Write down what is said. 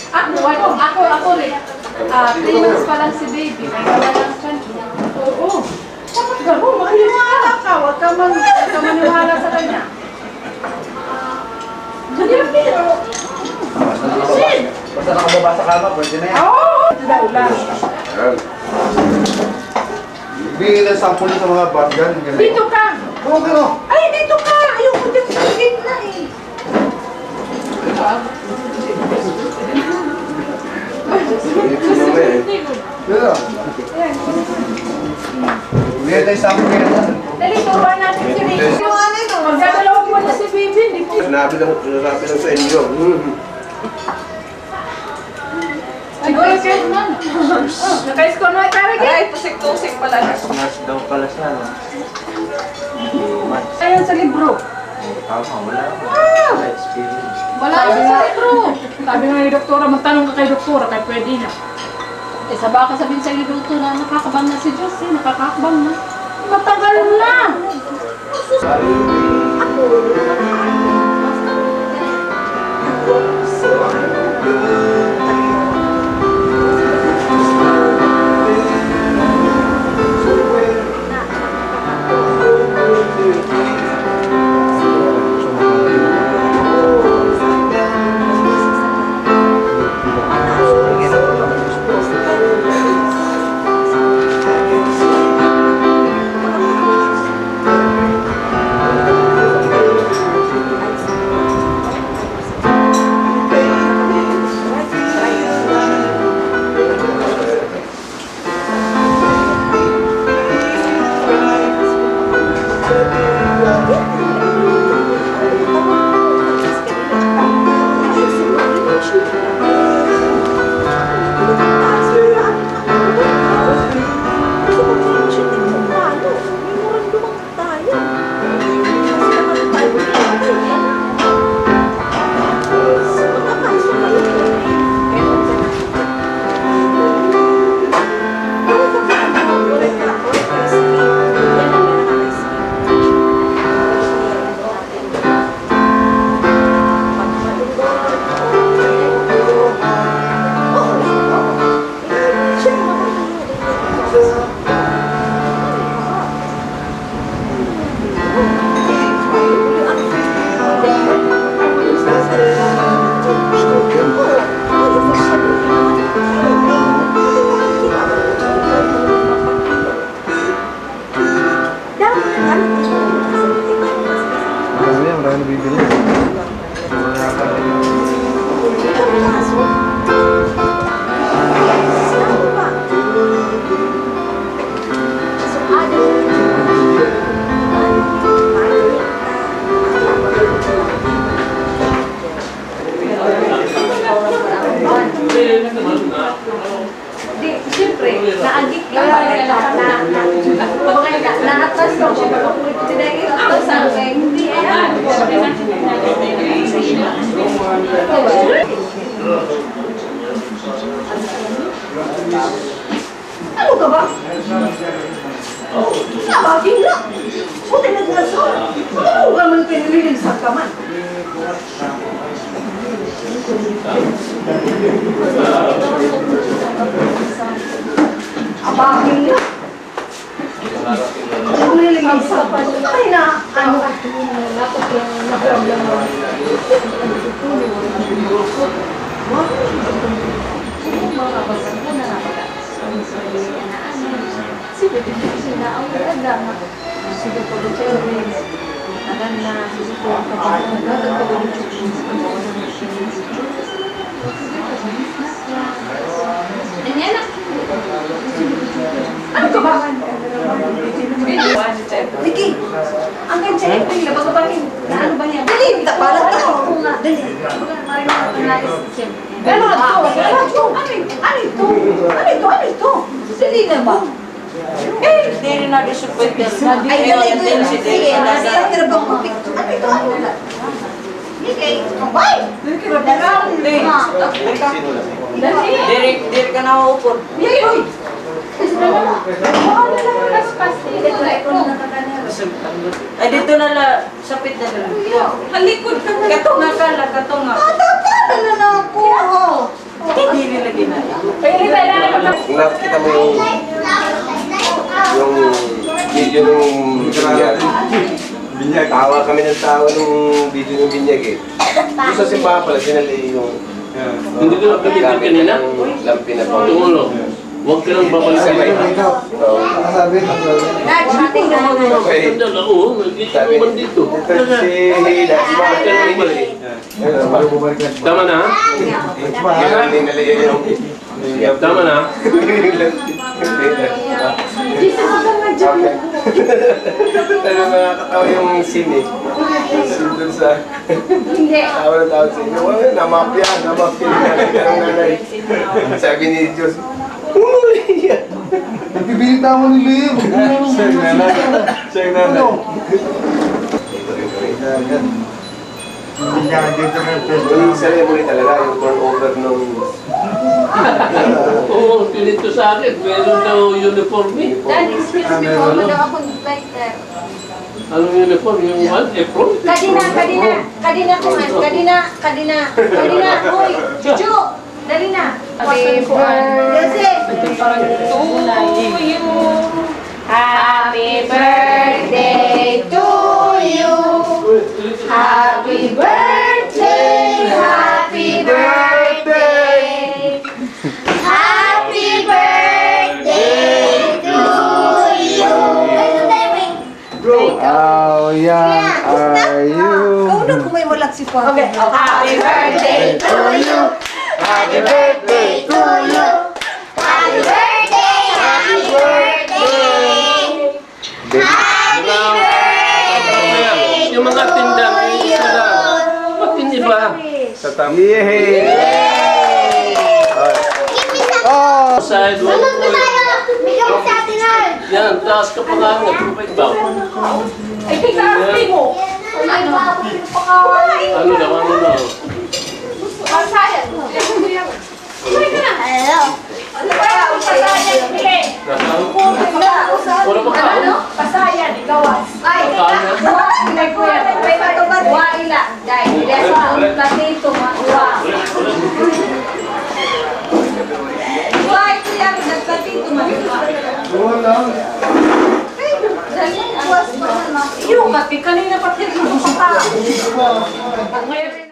Ako rin. 3 months pa lang si baby. May wala lang siya. Oo. Bakit gano'n? Maniwala ka. Huwag ka maniwala sa kanya. Basta nakababa sa kama, pwede na yan. Oo! Daw lang. Bigyan ng sample sa mga batgan. Dito ka! Oo, gano. Ay, dito ka! Ayoko din sa gitna eh. Dito. Bigyan tayo sample yan. Dali, turuan natin si Ricky. Magdadalawang buwan na si baby. Hindi po. Sinabi lang sa inyo. Siguro kayo naman. Nakais ko na tayo. Ay, tusik-tusik pala. Mas daw pala siya, no? Ayan sa libro. Tama, wala. Wala experience. Wala yan sa libro. Sabi nga ni doktora, magtanong ka kay doktora, kaya pwede na. Eh, sa baka sabihin sa libro to na nakakabang na si Diyos eh, nakakakabang na. Matagal na! Marami bibili. Di, siyempre, na-addict ka na-atras ka siya. Tinagin ako sa akin, hindi ano ka ba? Nabagin lang. Buti naglasol. Ano ka man pinililisag ka man? Abagin lang. Pinililisag pa. Ay na, ano? Na-problem mo. Ano ka ba? Ricky, ang ganda yung pila, bago ba rin? Ano ba niya? Dali, palat ka. Dali. Ano na to? Ano ito? Ano ito? Dali na ba? Eh, Hindi rin natin siya pwede. ay, dali ko yun. Sige, nasa yung tirabang ko picture. Ano ito? Ano na? Sige, kumbay! Dali. Diri ka na uupon. Yay, hoy! Ay, dito na la, sapit na lang. Halikod ka na. Katunga ka la, katunga. Tatala na ako. mo yung video nung binyag. Tawa kami ng tawa nung video ng binyag eh. Doon sa simbahan pala, sinali yung Hindi ko lang kami kanina. lampi na pang. Tumulo. Huwag ka nang babalik sa Sabay. iba. Nakasabi, nakasabi. Okay. Tandaan ako, nagkita naman dito. Ito si Hila. Bakit ka nang balik? Tama na? Yan, ninalayan yung... Tama na? Ano nakakatawa yung scene eh. Scene dun sa... Tawa na tawag sa inyo. Wala, namapya ng nanay. Sabi ni Diyos, Uy! Nagpipilita mo ni Liam. Siya yung nanay. Siya yung nanay. Yung ceremony talaga, yung turnover nung... Oo, pinito sa akin. Meron daw uniform eh. Dad, excuse me po, ano daw akong like that. Anong uniform? Yung one? Apron? Kadina, hoy, Chuchu, dali na. Happy birthday. Parang to you. Happy birthday to you. Happy birthday, happy birthday. Happy birthday to you. How young are you? Okay, happy birthday to you. Happy birthday to you. Happy birthday, happy birthday. Happy birthday. Yung mga tindang, yung isa lang. Ba't hindi ba? Sa tabi. Yay! Oh! Side one Yan, taas ka pa nga nga. Kapag ba? Ay, kaya mo. Ano? Ano daw, ano daw? Hello. Wala pa ka? Pasayan, ikawas. Ay, Yung kape, kanina pa tinutong sa tao. Ngayon,